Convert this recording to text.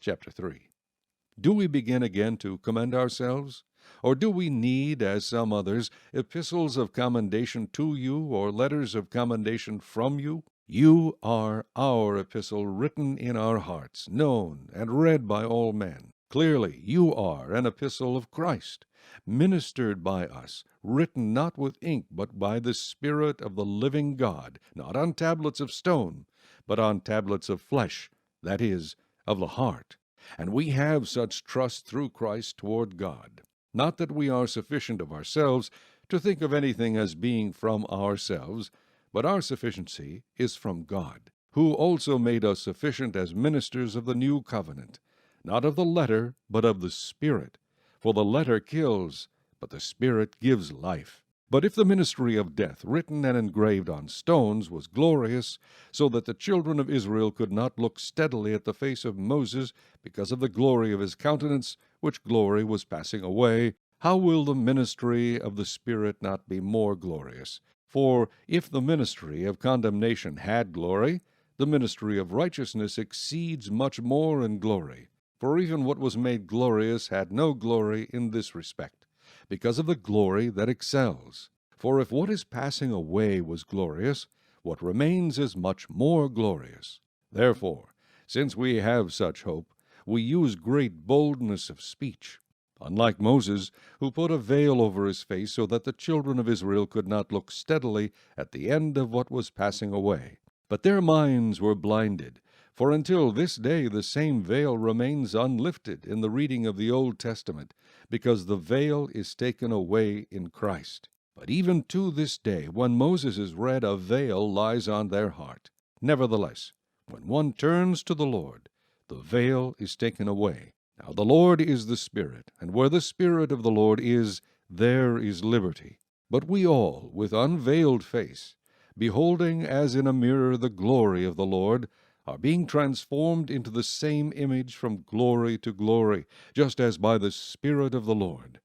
Chapter 3. Do we begin again to commend ourselves? Or do we need, as some others, epistles of commendation to you, or letters of commendation from you? You are our epistle, written in our hearts, known and read by all men. Clearly, you are an epistle of Christ, ministered by us, written not with ink, but by the Spirit of the living God, not on tablets of stone, but on tablets of flesh, that is, of the heart. And we have such trust through Christ toward God. Not that we are sufficient of ourselves to think of anything as being from ourselves, but our sufficiency is from God, who also made us sufficient as ministers of the new covenant, not of the letter, but of the Spirit. For the letter kills, but the Spirit gives life. But if the ministry of death, written and engraved on stones, was glorious, so that the children of Israel could not look steadily at the face of Moses because of the glory of his countenance, which glory was passing away, how will the ministry of the Spirit not be more glorious? For if the ministry of condemnation had glory, the ministry of righteousness exceeds much more in glory. For even what was made glorious had no glory in this respect, because of the glory that excels. For if what is passing away was glorious, what remains is much more glorious. Therefore, since we have such hope, we use great boldness of speech. Unlike Moses, who put a veil over his face so that the children of Israel could not look steadily at the end of what was passing away. But their minds were blinded, for until this day the same veil remains unlifted in the reading of the Old Testament, because the veil is taken away in Christ. But even to this day, when Moses is read, a veil lies on their heart. Nevertheless, when one turns to the Lord, the veil is taken away. Now the Lord is the Spirit, and where the Spirit of the Lord is, there is liberty. But we all, with unveiled face, beholding as in a mirror the glory of the Lord, are being transformed into the same image from glory to glory, just as by the Spirit of the Lord.